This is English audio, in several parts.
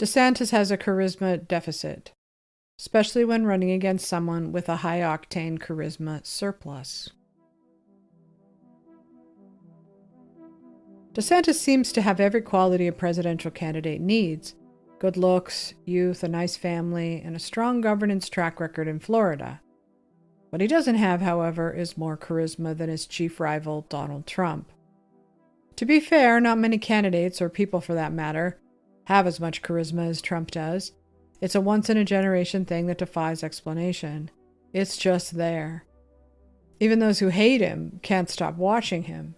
DeSantis has a charisma deficit, especially when running against someone with a high-octane charisma surplus. DeSantis seems to have every quality a presidential candidate needs: good looks, youth, a nice family, and a strong governance track record in Florida. What he doesn't have, however, is more charisma than his chief rival, Donald Trump. To be fair, not many candidates, or people for that matter, have as much charisma as Trump does. It's a once-in-a-generation thing that defies explanation. It's just there. Even those who hate him can't stop watching him.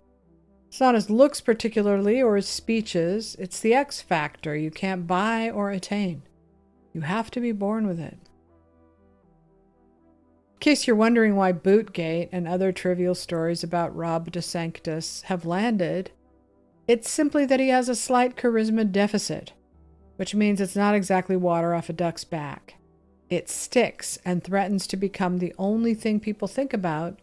It's not his looks particularly, or his speeches. It's the X factor you can't buy or attain. You have to be born with it. In case you're wondering why Bootgate and other trivial stories about Rob DeSantis have landed, it's simply that he has a slight charisma deficit, which means it's not exactly water off a duck's back. It sticks and threatens to become the only thing people think about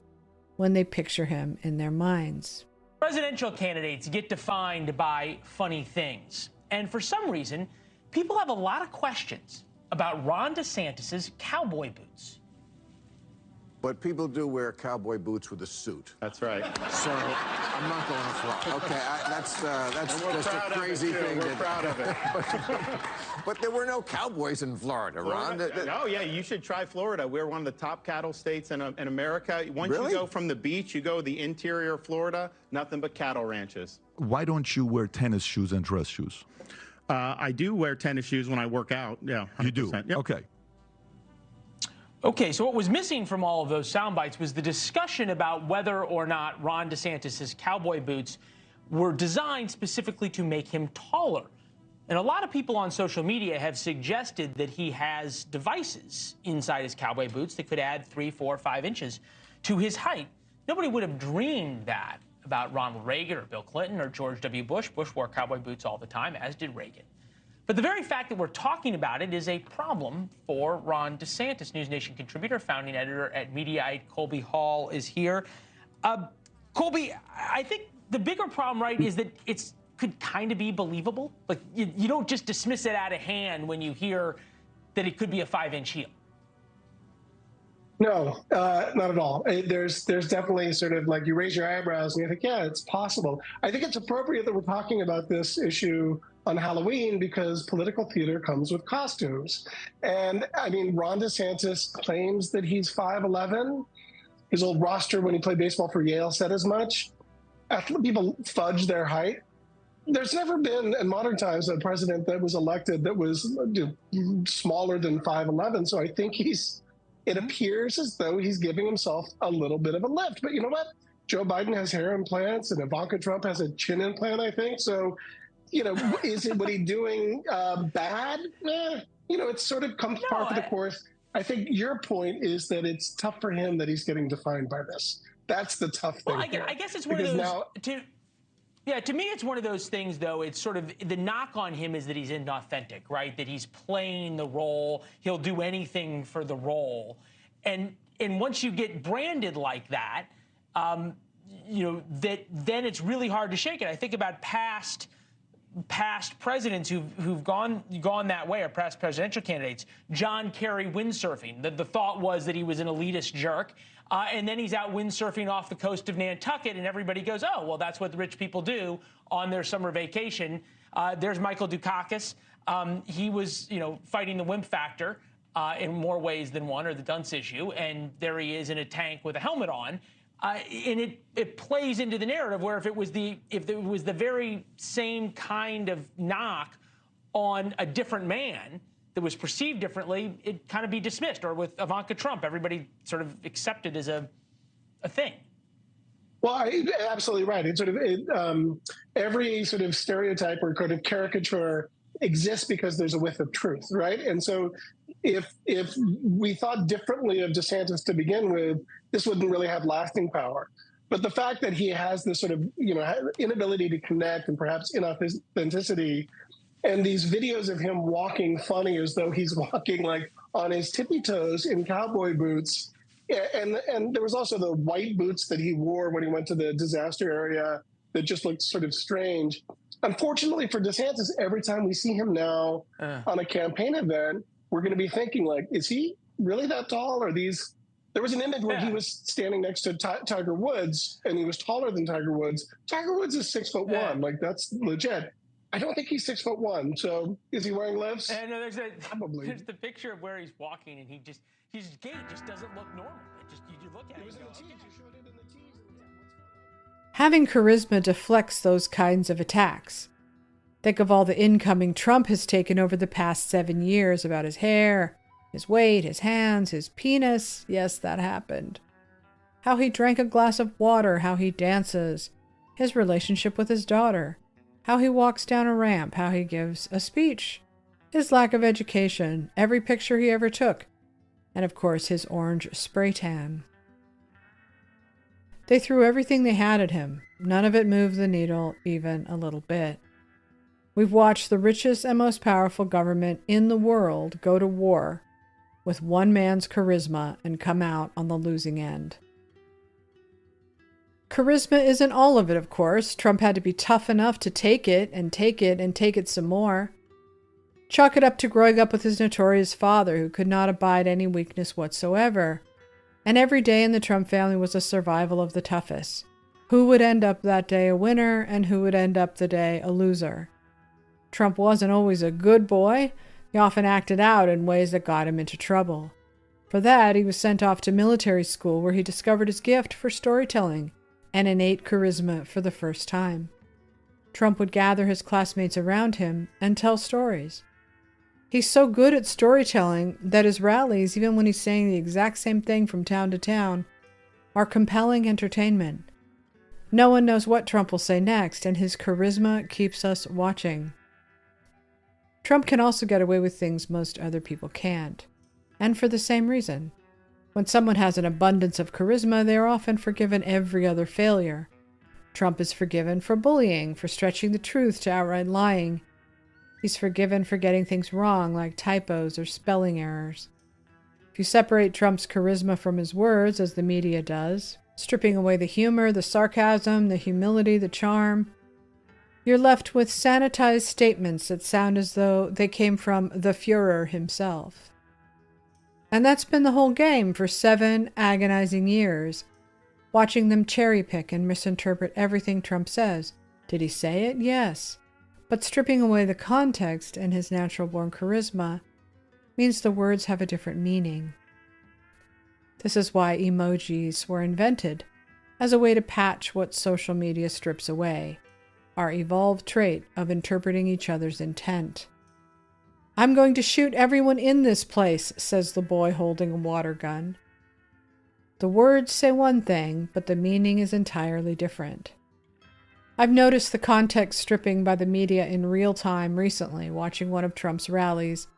when they picture him in their minds. Presidential candidates get defined by funny things. And for some reason, people have a lot of questions about Ron DeSantis' cowboy boots. But people do wear cowboy boots with a suit. That's right. So I'm not going to fly. Okay, that's just a crazy thing. We're proud of it. But there were no cowboys in Florida, Ron. Oh, yeah, you should try Florida. We're one of the top cattle states in America. Once Really? you go from the beach, you go to the interior of Florida, nothing but cattle ranches. Why don't you wear tennis shoes and dress shoes? I do wear tennis shoes when I work out. Yeah, 100%. You do? Yep. Okay. Okay, so what was missing from all of those sound bites was the discussion about whether or not Ron DeSantis' cowboy boots were designed specifically to make him taller. And a lot of people on social media have suggested that he has devices inside his cowboy boots that could add 3, 4, 5 inches to his height. Nobody would have dreamed that about Ronald Reagan or Bill Clinton or George W. Bush. Bush wore cowboy boots all the time, as did Reagan. But the very fact that we're talking about it is a problem for Ron DeSantis. News Nation contributor, founding editor at Mediaite, Colby Hall, is here. Colby, I think the bigger problem, right, is that it's could kind of be believable. Like, you don't just dismiss it out of hand when you hear that it could be a 5-inch heel. No, not at all. There's definitely sort of like you raise your eyebrows and you think, yeah, it's possible. I think it's appropriate that we're talking about this issue on Halloween because political theater comes with costumes. And I mean, Ron DeSantis claims that he's 5'11". His old roster when he played baseball for Yale said as much. People fudge their height. There's never been in modern times a president that was elected that was smaller than 5'11". So I think it appears as though he's giving himself a little bit of a lift. But you know what? Joe Biden has hair implants and Ivanka Trump has a chin implant, I think. So, is it what he's doing bad? It sort of comes par for the course. I think your point is that it's tough for him that he's getting defined by this. That's the tough thing. Well, I guess it's one of those. To me, it's one of those things, though. It's sort of the knock on him is that he's inauthentic, right? That he's playing the role. He'll do anything for the role. And once you get branded like that, then it's really hard to shake it. I think about past presidents who've gone that way, or past presidential candidates. John Kerry windsurfing. The thought was that he was an elitist jerk. And then he's out windsurfing off the coast of Nantucket, and everybody goes, oh, well, that's what the rich people do on their summer vacation. There's Michael Dukakis. He was, fighting the wimp factor in more ways than one, or the dunce issue. And there he is in a tank with a helmet on. And it plays into the narrative where if it was the very same kind of knock on a different man that was perceived differently, it'd kind of be dismissed. Or with Ivanka Trump, everybody sort of accepted as a thing. Well, absolutely right. It's sort of every sort of stereotype or kind of caricature exists because there's a whiff of truth, right? And so if we thought differently of DeSantis to begin with, this wouldn't really have lasting power. But the fact that he has this sort of, inability to connect and perhaps inauthenticity, and these videos of him walking funny as though he's walking like on his tippy toes in cowboy boots. And there was also the white boots that he wore when he went to the disaster area that just looked sort of strange. Unfortunately for DeSantis, every time we see him now on a campaign event, we're going to be thinking like, is he really that tall? Or these? There was an image where he was standing next to Tiger Woods, and he was taller than Tiger Woods. Tiger Woods is 6'1", like that's legit. I don't think he's 6'1". So is he wearing lifts? No, Probably. There's the picture of where he's walking, and his gait just doesn't look normal. You look at it. Having charisma deflects those kinds of attacks. Think of all the incoming Trump has taken over the past 7 years about his hair, his weight, his hands, his penis. Yes, that happened. How he drank a glass of water, how he dances, his relationship with his daughter, how he walks down a ramp, how he gives a speech, his lack of education, every picture he ever took, and of course his orange spray tan. They threw everything they had at him. None of it moved the needle even a little bit. We've watched the richest and most powerful government in the world go to war with one man's charisma and come out on the losing end. Charisma isn't all of it, of course. Trump had to be tough enough to take it and take it and take it some more. Chalk it up to growing up with his notorious father, who could not abide any weakness whatsoever. And every day in the Trump family was a survival of the toughest. Who would end up that day a winner and who would end up the day a loser? Trump wasn't always a good boy. He often acted out in ways that got him into trouble. For that, he was sent off to military school where he discovered his gift for storytelling and innate charisma for the first time. Trump would gather his classmates around him and tell stories. He's so good at storytelling that his rallies, even when he's saying the exact same thing from town to town, are compelling entertainment. No one knows what Trump will say next, and his charisma keeps us watching. Trump can also get away with things most other people can't, and for the same reason. When someone has an abundance of charisma, they are often forgiven every other failure. Trump is forgiven for bullying, for stretching the truth to outright lying. He's forgiven for getting things wrong, like typos or spelling errors. If you separate Trump's charisma from his words, as the media does, stripping away the humor, the sarcasm, the humility, the charm, you're left with sanitized statements that sound as though they came from the Führer himself. And that's been the whole game for 7 agonizing years, watching them cherry-pick and misinterpret everything Trump says. Did he say it? Yes. But stripping away the context and his natural-born charisma means the words have a different meaning. This is why emojis were invented, as a way to patch what social media strips away, our evolved trait of interpreting each other's intent. "I'm going to shoot everyone in this place," says the boy holding a water gun. The words say one thing, but the meaning is entirely different. I've noticed the context stripping by the media in real time recently, watching one of Trump's rallies,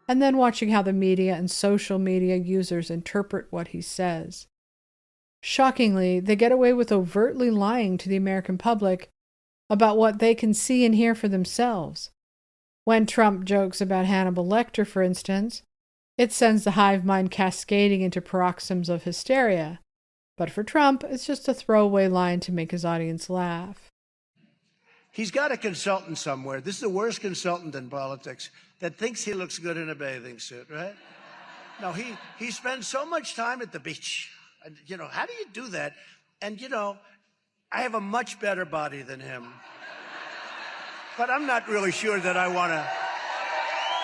and then watching how the media and social media users interpret what he says. Shockingly, they get away with overtly lying to the American public about what they can see and hear for themselves. When Trump jokes about Hannibal Lecter, for instance, it sends the hive mind cascading into paroxysms of hysteria. But for Trump, it's just a throwaway line to make his audience laugh. He's got a consultant somewhere. This is the worst consultant in politics that thinks he looks good in a bathing suit, right? No, he spends so much time at the beach. And, how do you do that? And, I have a much better body than him. But I'm not really sure that I want to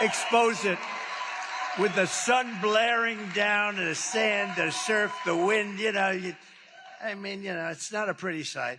expose it with the sun blaring down and the sand, the surf, the wind, it's not a pretty sight.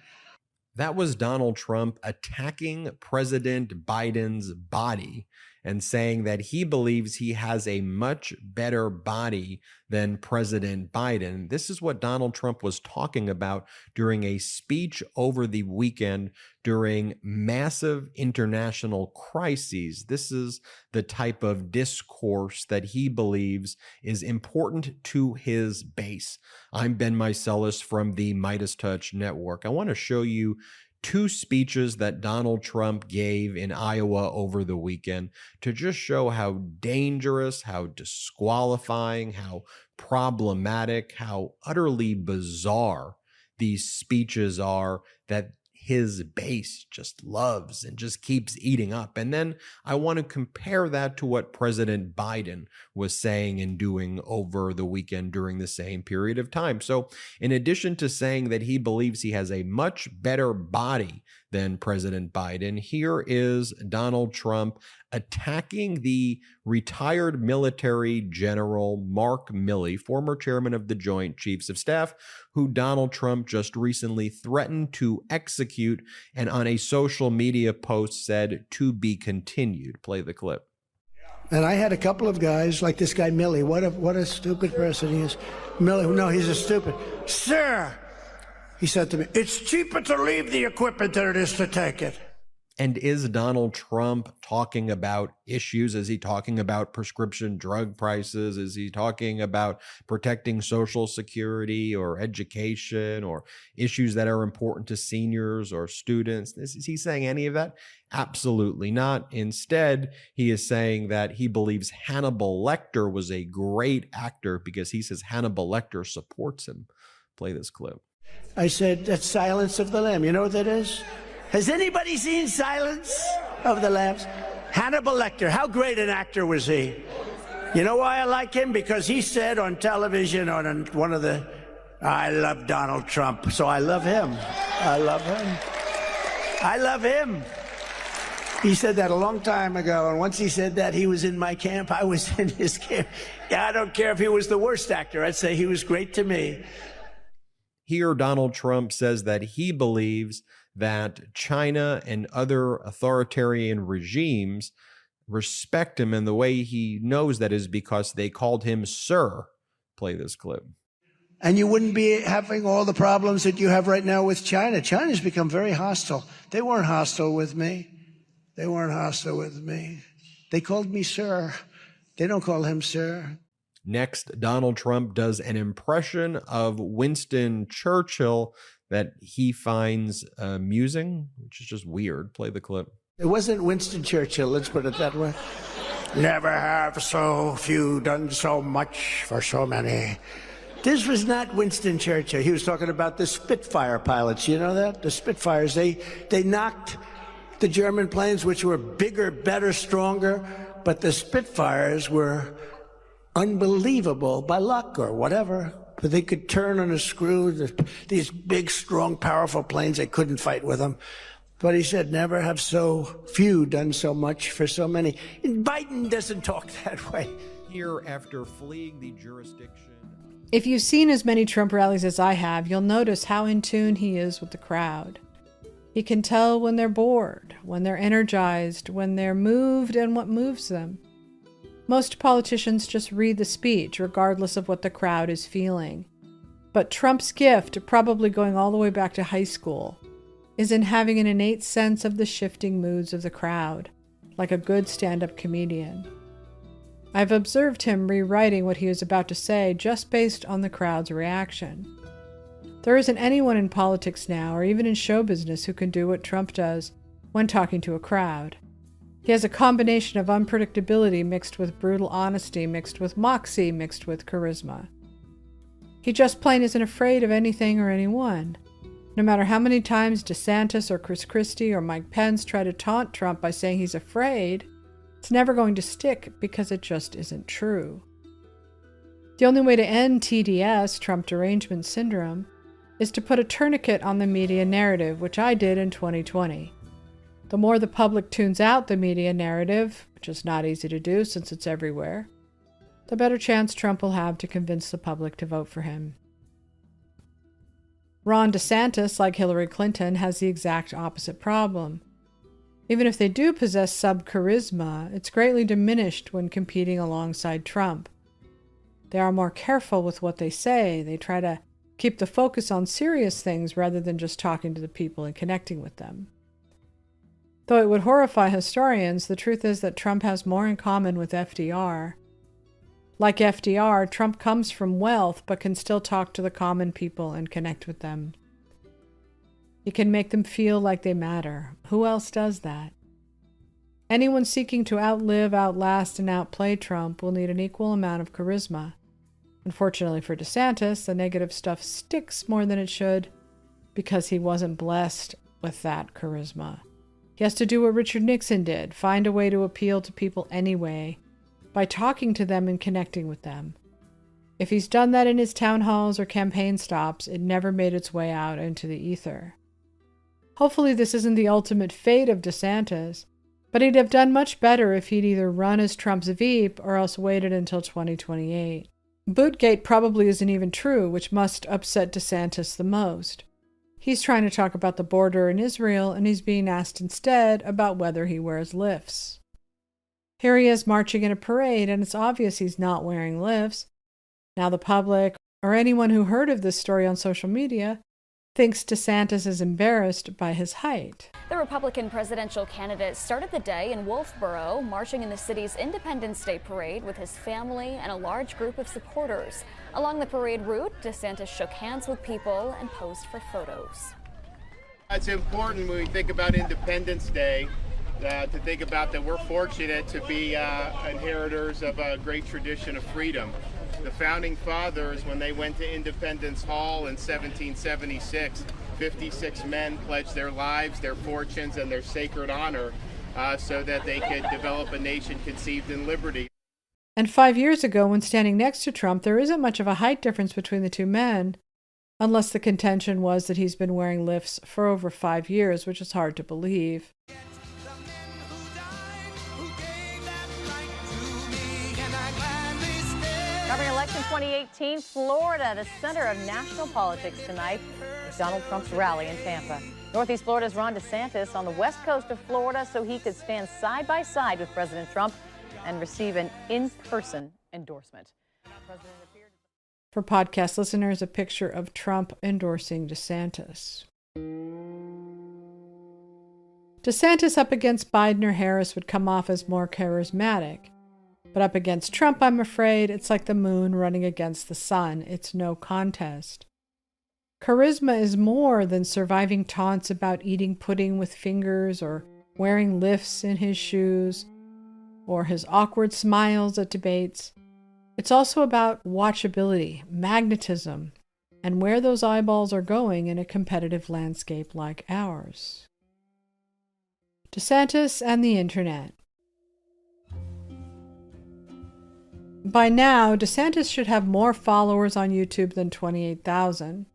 That was Donald Trump attacking President Biden's body and saying that he believes he has a much better body than President Biden. This is what Donald Trump was talking about during a speech over the weekend during massive international crises. This is the type of discourse that he believes is important to his base. I'm Ben Meiselas from the Midas Touch Network. I want to show you 2 speeches that Donald Trump gave in Iowa over the weekend to just show how dangerous, how disqualifying, how problematic, how utterly bizarre these speeches are that his base just loves and just keeps eating up. And then I want to compare that to what President Biden was saying and doing over the weekend during the same period of time. So in addition to saying that he believes he has a much better body than President Biden, here is Donald Trump attacking the retired military general Mark Milley, former chairman of the Joint Chiefs of Staff, who Donald Trump just recently threatened to execute and on a social media post said to be continued. Play the clip. And I had a couple of guys like this guy Milley. What a stupid person he is. Milley, no, he's a stupid. Sir, he said to me, it's cheaper to leave the equipment than it is to take it. And is Donald Trump talking about issues? Is he talking about prescription drug prices? Is he talking about protecting Social Security or education or issues that are important to seniors or students? Is he saying any of that? Absolutely not. Instead, he is saying that he believes Hannibal Lecter was a great actor because he says Hannibal Lecter supports him. Play this clip. I said, that's Silence of the Lamb. You know what that is? Has anybody seen Silence of the Lambs? Hannibal Lecter, how great an actor was he? You know why I like him? Because he said on television, on one of the, I love Donald Trump, so I love him. I love him. I love him. He said that a long time ago, and once he said that, he was in my camp. I was in his camp. Yeah, I don't care if he was the worst actor. I'd say he was great to me. Here, Donald Trump says that he believes that China and other authoritarian regimes respect him, and the way he knows that is because they called him sir. Play this clip. And you wouldn't be having all the problems that you have right now with China. China's become very hostile. They weren't hostile with me. They weren't hostile with me. They called me sir. They don't call him sir. Next, Donald Trump does an impression of Winston Churchill that he finds amusing, which is just weird. Play the clip. It wasn't Winston Churchill, let's put it that way. Never have so few done so much for so many. This was not Winston Churchill. He was talking about the Spitfire pilots. You know that? The Spitfires, they knocked the German planes, which were bigger, better, stronger, but the Spitfires were unbelievable by luck or whatever. But they could turn on a screw. These big, strong, powerful planes, they couldn't fight with them. But he said, never have so few done so much for so many. And Biden doesn't talk that way. Here, after fleeing the jurisdiction. If you've seen as many Trump rallies as I have, you'll notice how in tune he is with the crowd. He can tell when they're bored, when they're energized, when they're moved, and what moves them. Most politicians just read the speech, regardless of what the crowd is feeling. But Trump's gift, probably going all the way back to high school, is in having an innate sense of the shifting moods of the crowd, like a good stand-up comedian. I've observed him rewriting what he was about to say just based on the crowd's reaction. There isn't anyone in politics now, or even in show business, who can do what Trump does when talking to a crowd. He has a combination of unpredictability mixed with brutal honesty, mixed with moxie, mixed with charisma. He just plain isn't afraid of anything or anyone. No matter how many times DeSantis or Chris Christie or Mike Pence try to taunt Trump by saying he's afraid, it's never going to stick because it just isn't true. The only way to end TDS, Trump derangement syndrome, is to put a tourniquet on the media narrative, which I did in 2020. The more the public tunes out the media narrative, which is not easy to do since it's everywhere, the better chance Trump will have to convince the public to vote for him. Ron DeSantis, like Hillary Clinton, has the exact opposite problem. Even if they do possess sub-charisma, it's greatly diminished when competing alongside Trump. They are more careful with what they say. They try to keep the focus on serious things rather than just talking to the people and connecting with them. Though it would horrify historians, the truth is that Trump has more in common with FDR. Like FDR, Trump comes from wealth but can still talk to the common people and connect with them. He can make them feel like they matter. Who else does that? Anyone seeking to outlive, outlast, and outplay Trump will need an equal amount of charisma. Unfortunately for DeSantis, the negative stuff sticks more than it should because he wasn't blessed with that charisma. He has to do what Richard Nixon did, find a way to appeal to people anyway, by talking to them and connecting with them. If he's done that in his town halls or campaign stops, it never made its way out into the ether. Hopefully this isn't the ultimate fate of DeSantis, but he'd have done much better if he'd either run as Trump's Veep or else waited until 2028. Bootgate probably isn't even true, which must upset DeSantis the most. He's trying to talk about the border in Israel, and he's being asked instead about whether he wears lifts. Here he is marching in a parade, and it's obvious he's not wearing lifts. Now the public, or anyone who heard of this story on social media, thinks DeSantis is embarrassed by his height. The Republican presidential candidate started the day in Wolfboro, marching in the city's Independence Day parade with his family and a large group of supporters. Along the parade route, DeSantis shook hands with people and posed for photos. It's important when we think about Independence Day to think about that we're fortunate to be inheritors of a great tradition of freedom. The founding fathers, when they went to Independence Hall in 1776, 56 men pledged their lives, their fortunes, and their sacred honor so that they could develop a nation conceived in liberty. And 5 years ago, when standing next to Trump, there isn't much of a height difference between the two men, unless the contention was that he's been wearing lifts for over 5 years, which is hard to believe. Covering election 2018, Florida, the center of national politics tonight, with Donald Trump's rally in Tampa. Northeast Florida's Ron DeSantis on the west coast of Florida so he could stand side by side with President Trump and receive an in-person endorsement. For podcast listeners, a picture of Trump endorsing DeSantis. DeSantis up against Biden or Harris would come off as more charismatic. But up against Trump, I'm afraid, it's like the moon running against the sun. It's no contest. Charisma is more than surviving taunts about eating pudding with fingers or wearing lifts in his shoes or his awkward smiles at debates. It's also about watchability, magnetism, and where those eyeballs are going in a competitive landscape like ours. DeSantis and the Internet. By now, DeSantis should have more followers on YouTube than 28,000.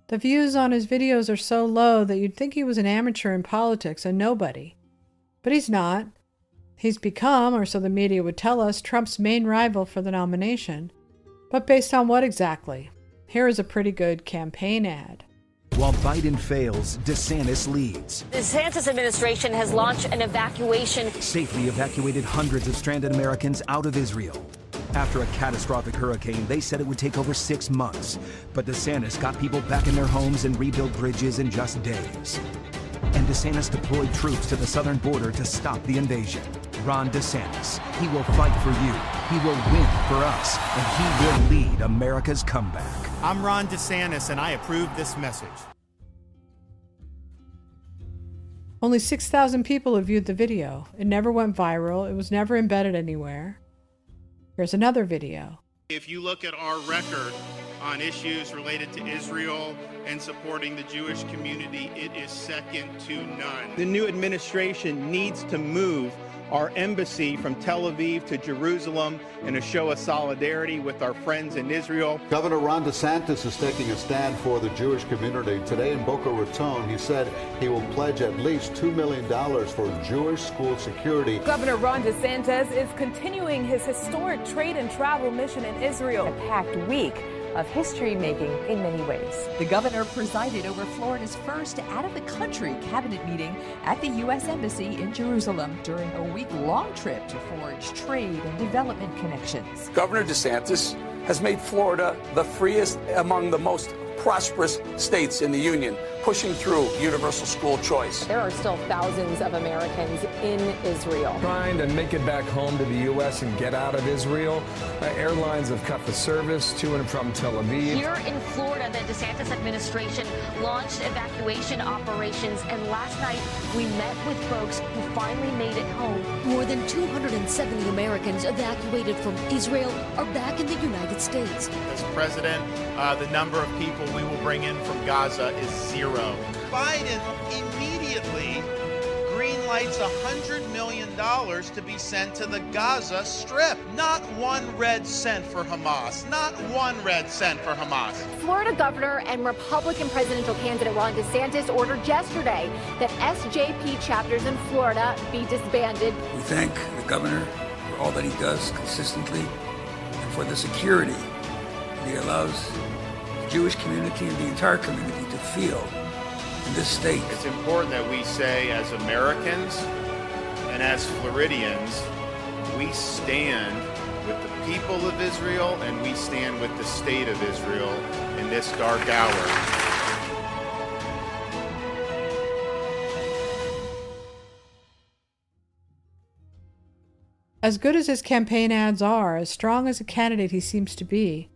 The views on his videos are so low that you'd think he was an amateur in politics, a nobody. But he's not. He's become, or so the media would tell us, Trump's main rival for the nomination. But based on what exactly? Here is a pretty good campaign ad. While Biden fails, DeSantis leads. The DeSantis administration has launched an evacuation. Safely evacuated hundreds of stranded Americans out of Israel. After a catastrophic hurricane, they said it would take over 6 months. But DeSantis got people back in their homes and rebuilt bridges in just days. And DeSantis deployed troops to the southern border to stop the invasion. Ron DeSantis, he will fight for you, he will win for us, and he will lead America's comeback. I'm Ron DeSantis, and I approve this message. Only 6,000 people have viewed the video. It never went viral. It was never embedded anywhere. Here's another video. If you look at our record on issues related to Israel and supporting the Jewish community, it is second to none. The new administration needs to move our embassy from Tel Aviv to Jerusalem in a show of solidarity with our friends in Israel. Governor Ron DeSantis is taking a stand for the Jewish community. Today in Boca Raton, he said he will pledge at least $2 million for Jewish school security. Governor Ron DeSantis is continuing his historic trade and travel mission in Israel. A packed week of history-making in many ways. The governor presided over Florida's first out-of-the-country cabinet meeting at the U.S. Embassy in Jerusalem during a week-long trip to forge trade and development connections. Governor DeSantis has made Florida the freest among the most prosperous states in the union, pushing through universal school choice. There are still thousands of Americans in Israel. Trying to make it back home to the U.S. and get out of Israel. Airlines have cut the service to and from Tel Aviv. Here in Florida, the DeSantis administration launched evacuation operations, and last night we met with folks who finally made it home. More than 270 Americans evacuated from Israel are back in the United States. As president, the number of people we will bring in from Gaza is 0. Biden immediately greenlights $100 million to be sent to the Gaza Strip. Not 1 red cent for Hamas. Not 1 red cent for Hamas. Florida governor and Republican presidential candidate Ron DeSantis ordered yesterday that SJP chapters in Florida be disbanded. We thank the governor for all that he does consistently and for the security that he allows the Jewish community and the entire community to feel in this state. It's important that we say, as Americans and as Floridians, we stand with the people of Israel and we stand with the state of Israel in this dark hour. As good as his campaign ads are, as strong as a candidate he seems to be,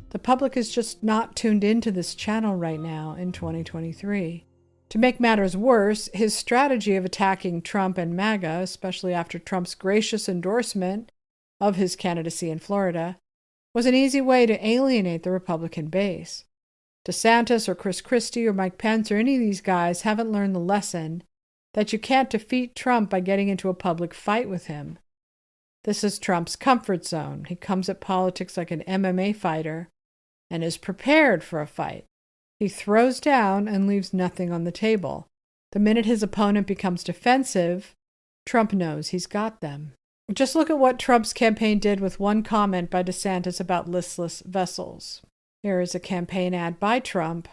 the public is just not tuned into this channel right now in 2023. To make matters worse, his strategy of attacking Trump and MAGA, especially after Trump's gracious endorsement of his candidacy in Florida, was an easy way to alienate the Republican base. DeSantis or Chris Christie or Mike Pence or any of these guys haven't learned the lesson that you can't defeat Trump by getting into a public fight with him. This is Trump's comfort zone. He comes at politics like an MMA fighter and is prepared for a fight. He throws down and leaves nothing on the table. The minute his opponent becomes defensive, Trump knows he's got them. Just look at what Trump's campaign did with one comment by DeSantis about listless vessels. Here is a campaign ad by Trump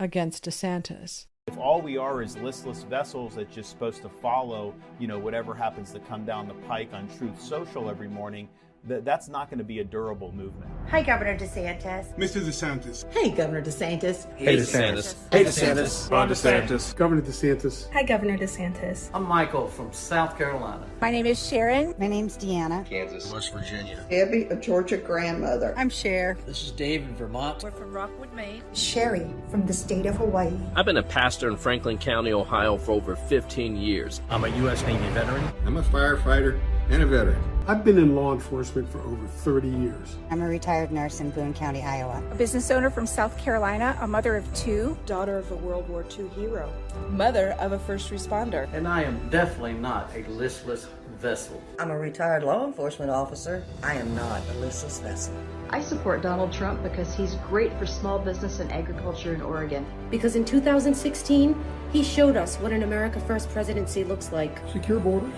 against DeSantis. If all we are is listless vessels that's just supposed to follow, whatever happens to come down the pike on Truth Social every morning, that's not going to be a durable movement. Hi, Governor DeSantis. Mr. DeSantis. Hey, Governor DeSantis. Hey, DeSantis. Hey, DeSantis. Ron DeSantis. Governor DeSantis. Hi, Governor DeSantis. I'm Michael from South Carolina. My name is Sharon. My name's Deanna. Kansas. West Virginia. Abby, a Georgia grandmother. I'm Cher. This is Dave in Vermont. We're from Rockwood, Maine. Sherry from the state of Hawaii. I've been a pastor in Franklin County, Ohio for over 15 years. I'm a U.S. Navy veteran. I'm a firefighter and a veteran. I've been in law enforcement for over 30 years. I'm a retired nurse in Boone County, Iowa. A business owner from South Carolina, a mother of 2. Daughter of a World War II hero. Mother of a first responder. And I am definitely not a listless vessel. I'm a retired law enforcement officer. I am not a listless vessel. I support Donald Trump because he's great for small business and agriculture in Oregon. Because in 2016, he showed us what an America First presidency looks like. Secure borders,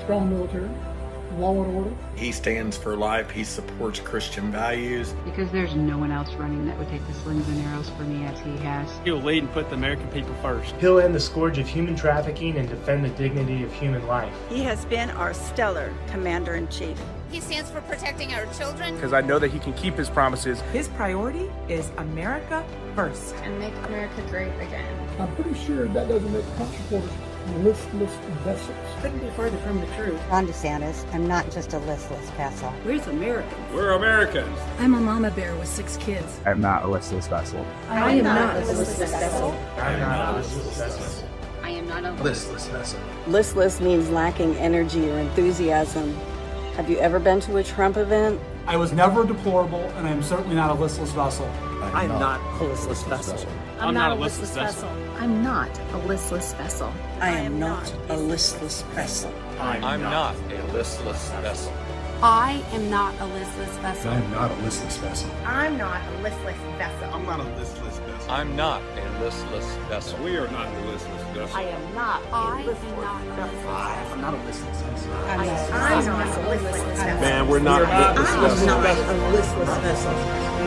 strong military, law and order. He stands for life. He supports Christian values. Because there's no one else running that would take the slings and arrows for me as he has. He'll lead and put the American people first. He'll end the scourge of human trafficking and defend the dignity of human life. He has been our stellar commander-in-chief. He stands for protecting our children. Because I know that he can keep his promises. His priority is America first. And make America great again. I'm pretty sure that doesn't make Trump supporters listless vessels. Couldn't be further from the truth. Ron DeSantis, I'm not just a listless vessel. Where's Americans? We're Americans. I'm a mama bear with 6 kids. I'm not a listless vessel. I am not a listless vessel. I am not a listless vessel. I am not a listless vessel. Listless means lacking energy or enthusiasm. Have you ever been to a Trump event? I was never deplorable, and I am certainly not a listless vessel. I am not a listless vessel. I'm not a listless vessel. I'm not a listless vessel. I am not a listless vessel. I'm not a listless vessel. I am not a listless vessel. I'm not a listless vessel. I'm not a listless vessel. I'm not a listless vessel. I'm not a listless vessel. We are not a listless vessel. I am not a listless vessel. I'm not a listless vessel. I'm not a listless vessel. Man, we're not listless vessels.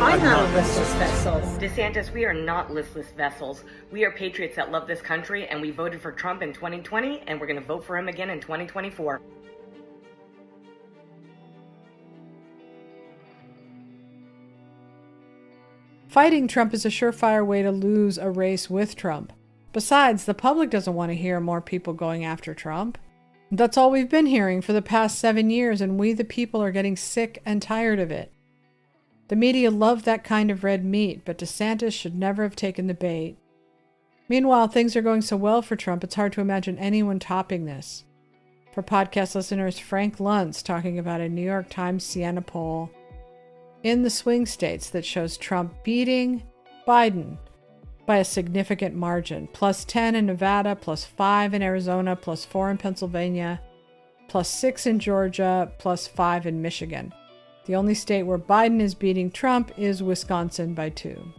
I'm not a listless vessel. DeSantis, we are not listless vessels. We are patriots that love this country, and we voted for Trump in 2020, and we're going to vote for him again in 2024. Fighting Trump is a surefire way to lose a race with Trump. Besides, the public doesn't want to hear more people going after Trump. That's all we've been hearing for the past 7 years, and we the people are getting sick and tired of it. The media love that kind of red meat, but DeSantis should never have taken the bait. Meanwhile, things are going so well for Trump, it's hard to imagine anyone topping this. For podcast listeners, Frank Luntz talking about a New York Times Siena poll in the swing states that shows Trump beating Biden by a significant margin. +10 in Nevada, +5 in Arizona, +4 in Pennsylvania, +6 in Georgia, +5 in Michigan. The only state where Biden is beating Trump is Wisconsin by 2.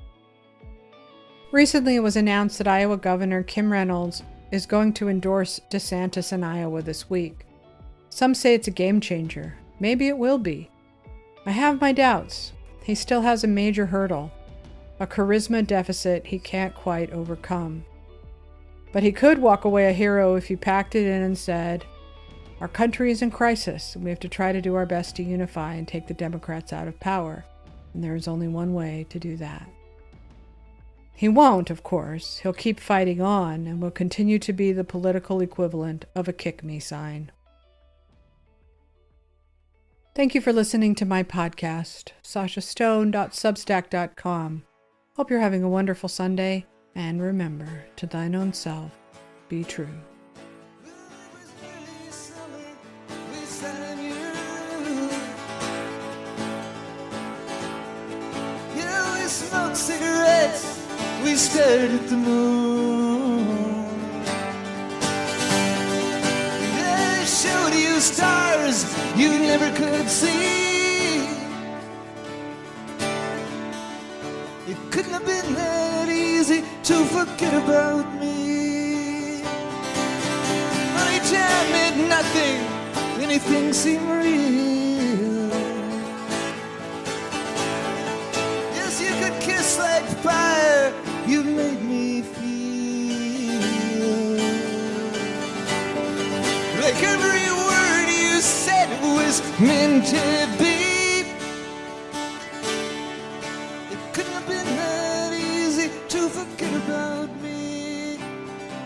Recently, it was announced that Iowa Governor Kim Reynolds is going to endorse DeSantis in Iowa this week. Some say it's a game changer. Maybe it will be. I have my doubts. He still has a major hurdle, a charisma deficit he can't quite overcome. But he could walk away a hero if you packed it in and said, "Our country is in crisis, and we have to try to do our best to unify and take the Democrats out of power, and there is only one way to do that." He won't, of course. He'll keep fighting on and will continue to be the political equivalent of a kick me sign. Thank you for listening to my podcast, sashastone.substack.com. Hope you're having a wonderful Sunday, and remember, to thine own self, be true. We smoked cigarettes, we stared at the moon. They showed you stars you never could see. It couldn't have been that easy to forget about me. Only time meant nothing, anything seemed real. Yes, you could kiss like fire, you made me feel like every word you said was meant to be. It couldn't have been that easy to forget about me.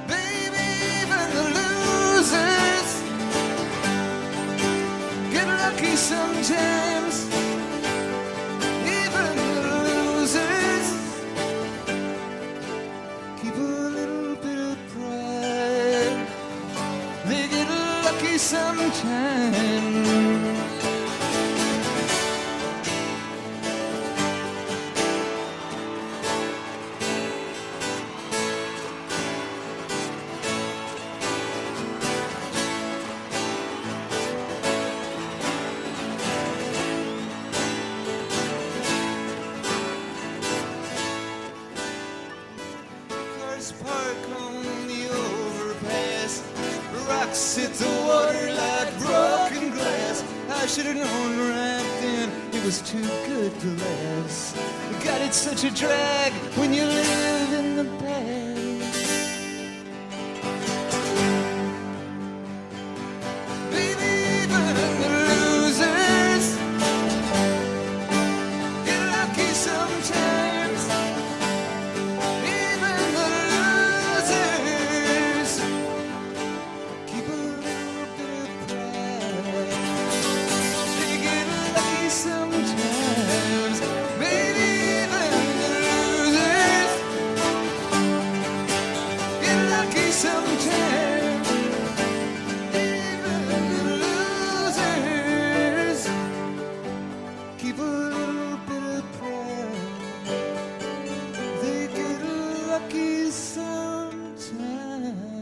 Baby, even the losers get lucky sometimes. Even the losers keep a little bit of pride. They get lucky sometimes. Cars park on the overpass, rocks hit the water like broken glass. I should have known right then it was too good to last. God, it's such a drag when you live in the past. Baby, even the losers get lucky sometimes. Even the losers keep a little bit of pride. They get lucky sometimes. Baby, even the losers get lucky sometimes. Even the losers keep a little bit of pride. They get lucky sometimes.